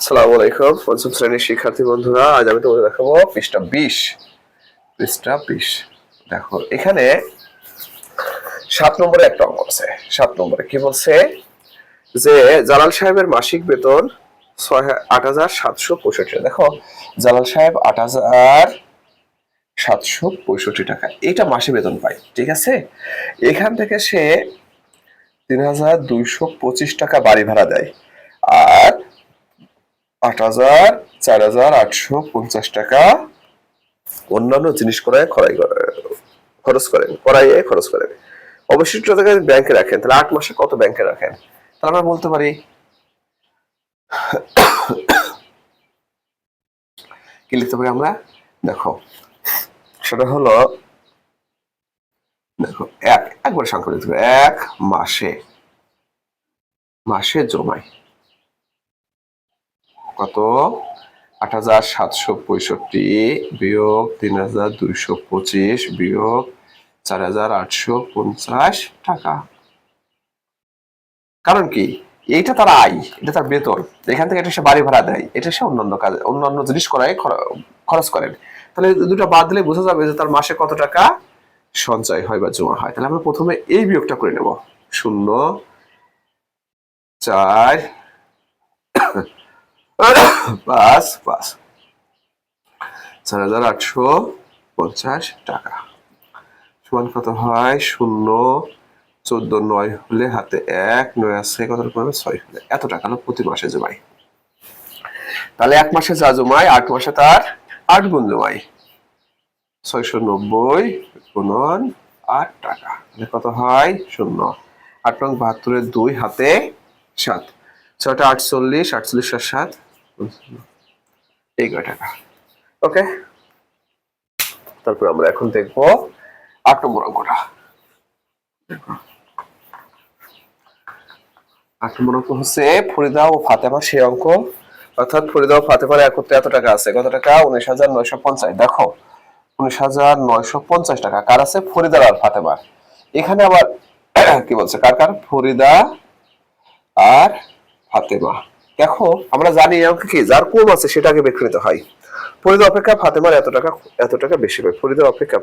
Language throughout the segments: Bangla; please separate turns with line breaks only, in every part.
আসসালামু আলাইকুম পঞ্চম শ্রেণীর শিক্ষার্থী বন্ধুরা, আজ আমি তোমাদের দেখাবো পৃষ্ঠা 20। দেখো এখানে 7 নম্বরে একটা অঙ্ক আছে। 7 নম্বরে কি বলছে যে জালাল সাহেবের মাসিক বেতন 8,765। দেখো জালাল সাহেব 8,765 টাকা এটা মাসে বেতন পায়, ঠিক আছে। এখান থেকে সে 3,225 টাকা বাড়ি ভাড়া দেয় আর 4,850 টাকা অন্যান্য জিনিস খরচ করেন। অবশিষ্ট টাকা ব্যাংকে রাখেন, তাহলে 8 মাসে কত ব্যাংকে রাখেন? তাহলে আমরা বলতে পারি কি লিখতে পারি আমরা? দেখো সেটা হলো, দেখো একবার সংখ্যা লিখতে পারি। 1 মাসে জমায় কত? 8,765 বিয়োগ 3,225 বিয়োগ 4,850 টাকা। কারণ কি, এইটা তার আয়, এটা তার বেতন, এখান থেকে এটা সে বাড়ি ভাড়া দেয়, এটা সে অন্যান্য কাজে অন্যান্য জিনিস খরচ করেন। তাহলে দুটো বাদ দিলে বোঝা যাবে যে তার মাসে কত টাকা সঞ্চয় হয় বা জমা হয়। তাহলে আমরা প্রথমে এই বিয়োগটা করে নেব। 0, 4, 5, 4,850 টাকা সমান কত হয়? 0, 14, 9 হলে হাতে 1, 9 আছে কত রকম? 6 হলে এত টাকা হলো প্রতি মাসে জমায়। তাহলে 1 মাসে যা জমায় 8 মাসে তার 8 গুণ জমায়। 690 গুণন 8 টাকা, তাহলে কত হয়? 0। 8 নং 72 2 হাতে 7, 6টা 48, 48 আর 7 11 টাকা। ওকে, তারপর আমরা এখন দেখবো 8 নম্বর অঙ্কটা। 8 নম্বর অঙ্ক হচ্ছে ফরিদা ও ফাতেমা সেই অঙ্ক, অর্থাৎ ফরিদা ও ফাতেমার একত্রে এত টাকা আছে। কত টাকা? 19,950। দেখো 19,950 টাকা কার আছে? ফরিদার আর ফাতেমার। এখানে আবার কি বলছে? কার কার? ফরিদা আর ফাতেমা। দেখো আমরা জানি অঙ্কে কি, যার কম আছে সেটাকে বের করতে হয়। ফরিদা অপেক্ষা ফাতেমার এত টাকা বেশি পায়। ফরিদা অপেক্ষা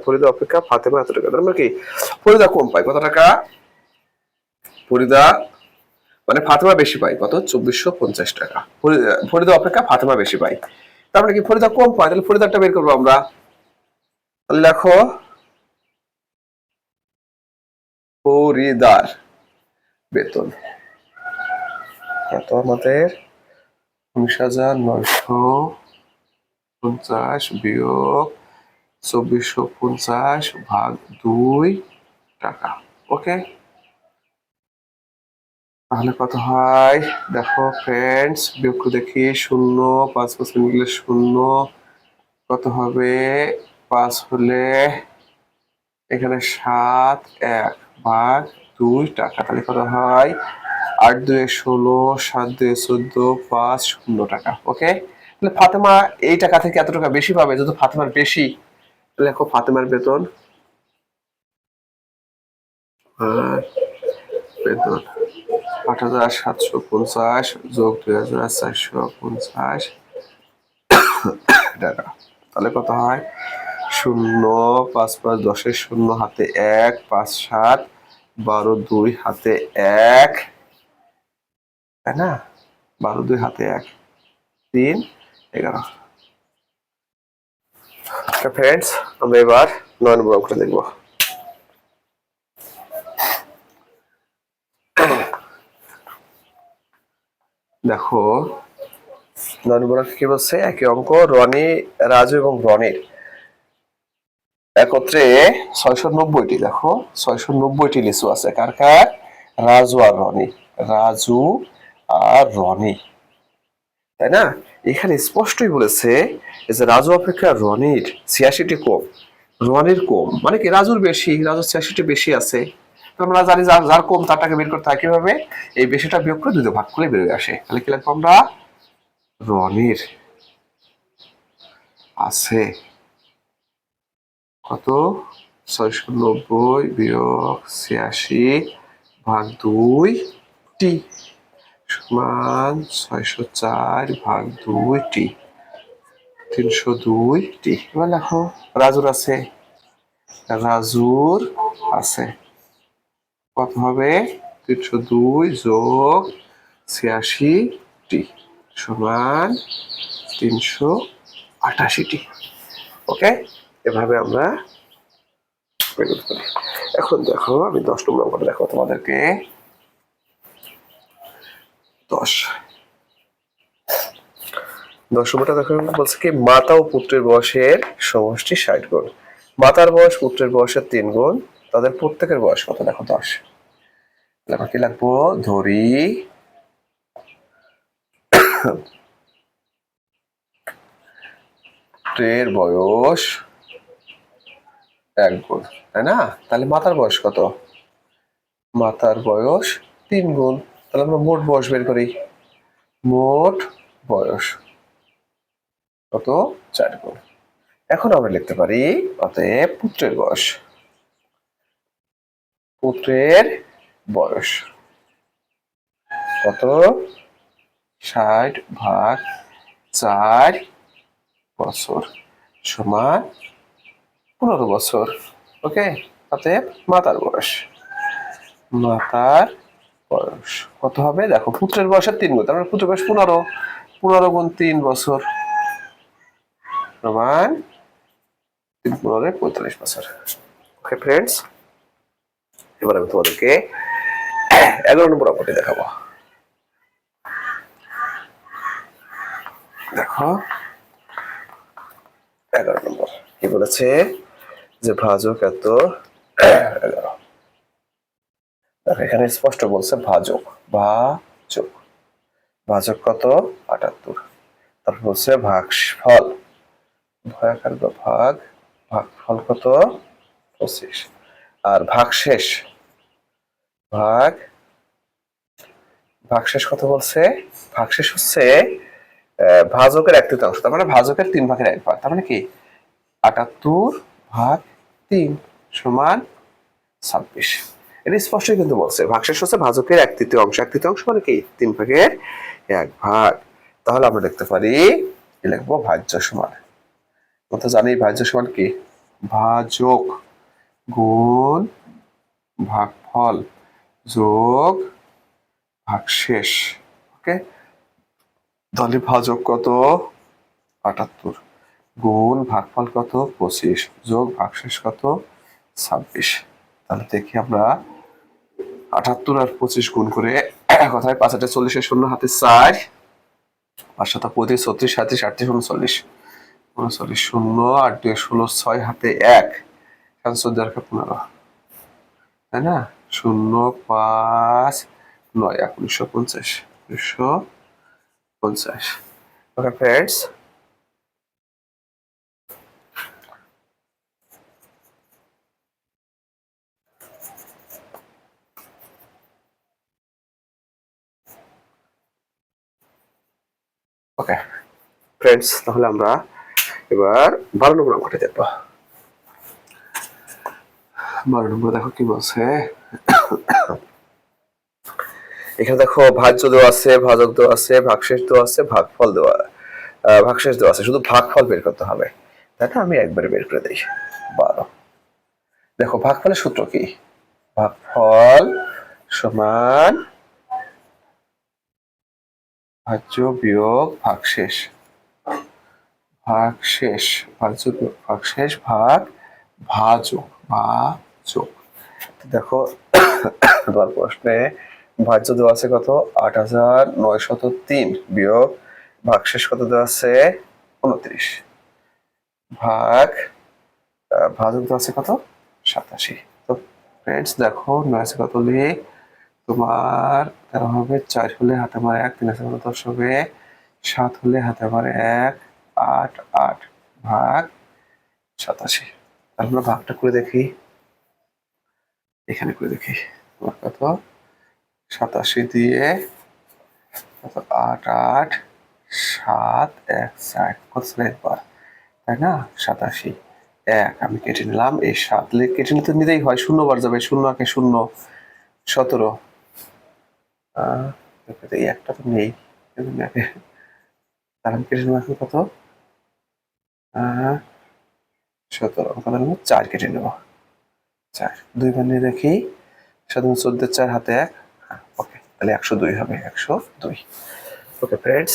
ফাতেমা এত টাকা, তার মানে কি ফরিদা কম পায়। কত টাকা? ফরিদা মানে ফাতেমা বেশি পায়। কত? 2,450 টাকা। ফরিদা অপেক্ষা ফাতেমা বেশি পায়, তার মানে কি ফরিদা কম পায়। তাহলে ফরিদারটা বের করবো আমরা। তাহলে দেখো ফরিদার বেতন কত আমাদের? 19,950 বিয়োগ 2,450 ভাগ 2 টাকা। ওকে, তাহলে কত হয়? দেখো ফ্রেন্ডস, বিয়োগ করে দেখি। 0, 5 5 মিলে 0, কত হবে? 5 হলে এখানে 7, 1 ভাগ 2 টাকা, তাহলে কত হয়? 8 2 16, 7 2 14, 5 0 টাকা। ওকে, তাহলে ফাতেমা এই টাকা থেকে এত টাকা বেশি পাবে, যেহেতু ফাতেমার বেশি। তাহলে দেখো ফাতেমার বেতন বেতন 8,750 যোগ 2,450 টাকা, তাহলে কত হয়? 0, 5 5 10 0 হাতে 1, 5 7 12 2 হাতে 1, তাই না? 12 2 হাতে 1 3 11। ফ্রেন্ডস, আমরা এবার 9 নম্বর অঙ্কটা দেখব। দেখো 9 নম্বর অঙ্ক কি বলছে? একই অঙ্ক, রনি, রাজু এবং রনির একত্রে 690টি, দেখো 690টি লিচু আছে। কার কার? রাজু আর রনি, তাই না? এখানে স্পষ্টই বলেছে যে রাজু অপেক্ষা রনির 86টি কম। রনির কম মানে কি? রাজুর বেশি, রাজুর 86টি বেশি আছে। আমরা জানি যার কম তার টাকা বের করতে হয় কিভাবে? এই বেশিটা বিয়োগ করে 2 ভাগ করলে বেরিয়ে আসে। তাহলে কি লিখবো আমরা? রনির আছে কত? 690 বিয়োগ 86 ভাগ 2 টি সমান 604/2t 302t। এবার দেখো রাজুর আছে, রাজুর আছে কত হবে 302 যোগ 86t সমান 388t। ওকে, এভাবে আমরা বের করতে পারি। এখন দেখো আমি 10 নম্বর করে দেখো তোমাদেরকে। 10 নম্বরটা দেখো বলছে কি মাতা ও পুত্রের বয়সের সমষ্টি 60 গুণ। মাতার বয়স পুত্রের বয়সের 3 গুণ, তাদের প্রত্যেকের বয়স কত দেখো 10। তাহলে কি লাগবো, ধরি পুত্রের বয়স 1 গুণ, তাই না? তাহলে মাতার বয়স কত, মাতার বয়স 3 গুণ। তাহলে আমরা মোট বয়স বের করি, মোট বয়স কত 4 গুণ। এখন আমরা লিখতে পারি অতএব পুত্রের বয়স, পুত্রের বয়স কত 60/4 বছর সমান 15 বছর। ওকে, অতএব মাতার বয়স, মাতার বয়স কত হবে দেখো, পুত্রের বয়সের 3 গুণ, তার মানে পুত্রের বয়স 15, 15 গুণ 3 বছর সমান 3 × 45 বছর। ওকে ফ্রেন্ডস, এবার আমি তোমাদেরকে 11 নম্বর অঙ্কটি দেখাবো। দেখো 11 নম্বর কি বলেছে যে ভাজক এত 11। এখানে স্পষ্ট বলছে ভাজক, ভাজক ভাজক কত 78, তারপর বলছে ভাগফল, ভাগাকার ভাগ, ভাগফল কত 25, আর ভাগশেষ, ভাগশেষ কত বলছে, ভাগশেষ হচ্ছে ভাজকের 1/3, তার মানে ভাজকের 3/1 তার মানে কি 78/3 সমান 26। এটা স্পষ্ট কিন্তু বলছে ভাগশেষ হচ্ছে ভাজকের 1/3, 1/3 মানে কি 3/1। তাহলে আমরা লিখতে পারি কি লিখবো, ভাজ্য সমান, আমরা তো জানি ভাজ্য সমান কি ভাজক গুণ ভাগফল যোগ ভাগশেষ। ওকে, তাহলে ভাজক কত 78 গুণ ভাগফল কত 25 যোগ ভাগশেষ কত 26। তাহলে দেখি আমরা 78 আর 25 গুণ করে কথায় 5 8 40 শূন্য হাতে 4, 5 7 35 36 37 38 39 39 শূন্য 8 2 16 6 হাতে 1, 14 আর 15, তাই না? 0 5 9 1950 1950। ওকে ফ্রেন্ডস, ওকে ফ্রেন্ডস, তাহলে আমরা এবার 12 নম্বর অঙ্কটা দেখবো। 12 নম্বর দেখো কি বলছে, এখানে দেখো ভাজ্য দেওয়া আছে, ভাজক দেওয়া আছে, ভাগশেষ দেওয়া আছে, ভাগফল দেওয়া, ভাগশেষ দেওয়া আছে, শুধু ভাগফল বের করতে হবে, তাই না? আমি একবারে বের করে দিই 12। দেখো ভাগফলের সূত্র কি, ভাগফল সমান ভাজ্য বিয়োগ ভাগশেষ, ভাগশেষ ভাজ্য বিয়োগ ভাগশেষ ভাগ ভাজক, ভাজক। দেখো তোমার প্রশ্নে ভাজ্য দেওয়া আছে কত 8903 বিয়োগ ভাগশেষ কত দেওয়া আছে 29, ভাগ ভাজক দেওয়া আছে কত 87। তো ফ্রেন্ডস দেখো 9 আছে কত লিখ, তোমার 13 হবে, 4 হলে হাতে মারে 1, 3 আছে 10 হবে, 7 হলে হাতে মারে 1, 8 8 ভাগ 87। তাহলে আমরা ভাগটা করে দেখি, এখানে করে দেখি তোমার কত 87 দিয়ে কত 8 8 7 1 4 কত 4, তাই না? 87 1 আমি কেটে নিলাম, এই 7 কেটে নিতে নিতেই হয়, 0 বার যাবে, 0 একে 0 17, এই একটা তো নেই, তার কেটে নেবো এখন কত, 17, কত নেবো 4 কেটে নেবো, 4 2 বার নিয়ে দেখি, 14 4 হাতে 1, ওকে তাহলে 102 হবে, 102। ওকে ফ্রেন্ডস,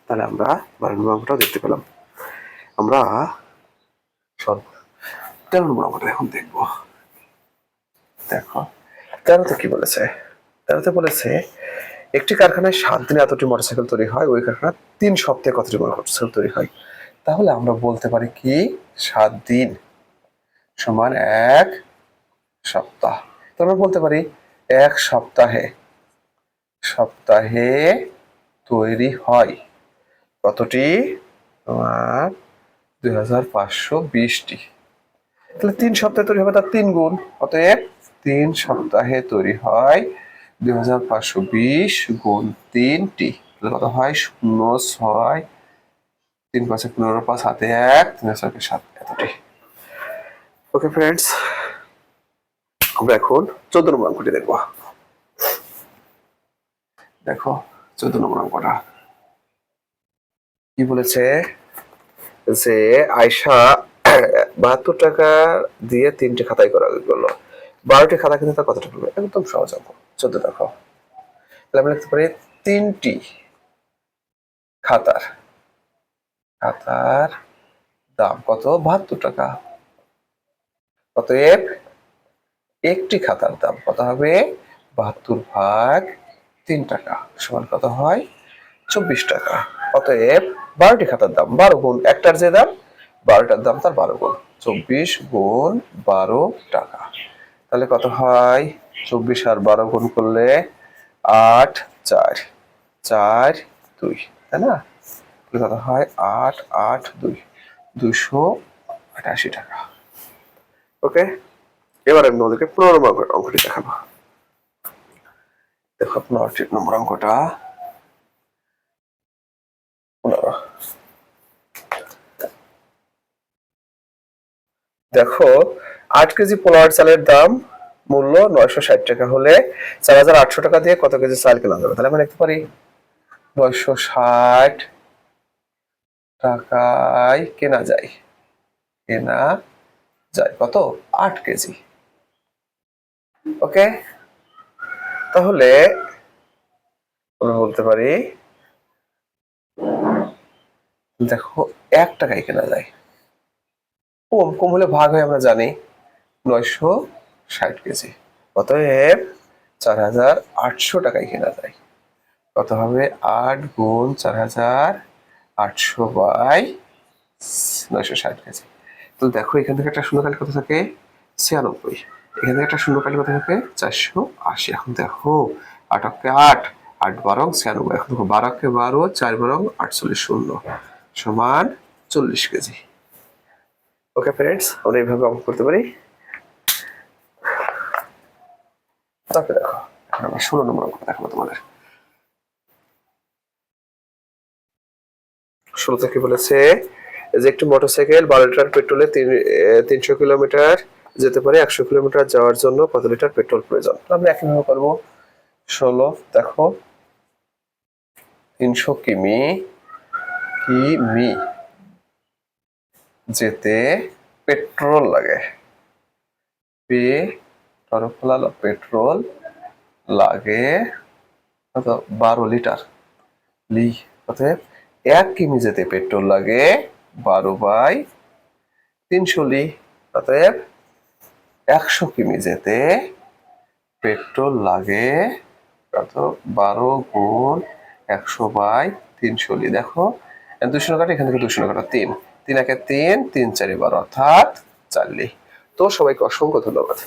তাহলে আমরা 12 নম্বর অঙ্কটাও দেখতে পেলাম। আমরা সব 13 নম্বর অঙ্কটা এখন দেখবো। দেখো 13তে কি বলেছে, 13তে বলেছে একটি কারখানায় 7 দিনে এতটি মোটরসাইকেল তৈরি হয়, ওই কারখানায় 3 সপ্তাহে কতটি মোটরসাইকেল তৈরি হয়। তাহলে আমরা বলতে পারি কি 7 দিন সমান 1 সপ্তাহ। তো আমরা বলতে পারি 1 সপ্তাহে তৈরি হয় কতটি, তোমার 2520টি। তাহলে 3 সপ্তাহে তৈরি হবে তার 3 গুণ, অতএব 3 সপ্তাহে তৈরি হয় 2520 গুণ 3টি, তাহলে কত হয় 0 6 3 5 15 5 হাতে 1 3 6 7 এতটি। ওকে ফ্রেন্ডস, আমরা এখন 14 নম্বর অঙ্কটি দেখব। দেখো 14 নম্বর অঙ্কটা কি বলেছে, যে আয়শা 72 টাকা দিয়ে 3টি খাতায় করা গেল, 12টি খাতা কিনতে তার কত টাকা লাগবে। একদম সহজ অঙ্ক। 14 দেখো, তাহলে আমরা লিখতে পারি 3টি খাতার দাম কত, 72 টাকা। অতএব একটি খাতার দাম কত হবে, 72 ভাগ 3 টাকা সমান কত হয় 24 টাকা। অতএব 12টি খাতার দাম 12 গুণ একটার যে দাম, 12টার দাম তার 12 গুণ, 24 গুণ 12 টাকা। তাহলে কত হয় 24 আর 12 গুণ করলে 8 4 4 2, তাই না? তাহলে কত হয় 8 8 2 288 টাকা। ওকে, এবার আমি তোমাদেরকে 15 নম্বর অঙ্কটি দেখাবো। দেখো 15 নম্বর অঙ্কটা 15। দেখো 8 কেজি পোলার চালের দাম মূল্য 960 টাকা হলে 4800 টাকা দিয়ে কত কেজি চাল কেনা যাবে। তাহলে আমরা লিখতে পারি 960 টাকায় কেনা যায় কত 8 কেজি। ওকে, তাহলে আমরা বলতে পারি দেখো 1 টাকায় কেনা যায়, কম কম হলে ভাগ হয় আমরা জানি, 960 কেজি। অতএব 4800 টাকায় কেনা যায়, কত হবে 8 গুণ 4800 বাই 960 কেজি। তো দেখো এখান থেকে একটা শূন্য কালি কত থাকে 96, এখান থেকে একটা শূন্য কালি কত থাকে 480। এখন দেখো 8 অক্ষে 8 8 12 96, এখন দেখো 12 অক্ষে 12 4 12 48 শূন্য সমান 40 কেজি। ওকে ফ্রেন্ডস, আমরা এইভাবে অঙ্ক করতে পারি। তারপরে দেখো আমরা 16 নম্বর অঙ্ক দেখাবো তোমাদের। 16তে কি বলেছে, যে একটি মোটরসাইকেল 12 লিটার পেট্রোলে 300 কিলোমিটার যেতে পারে, 100 কিলোমিটার যাওয়ার জন্য কত লিটার পেট্রোল প্রয়োজন। আমরা একইভাবে করবো। 16 দেখো 300 কিমি যেতে পেট্রোল লাগে, পেট্রোল লাগে কত 12 লিটার লি। অতএব 1 কিমি যেতে পেট্রোল লাগে 12 বাই 300 লি। অতএব 100 কিমি যেতে পেট্রোল লাগে কত 12 গুণ 100 বাই 300 লি। দেখো 200 কাটে, এখান থেকে 200 কাটা 3 3 একে 3 3 4 12 অর্থাৎ 4 লি। তো সবাইকে অসংখ্য ধন্যবাদ।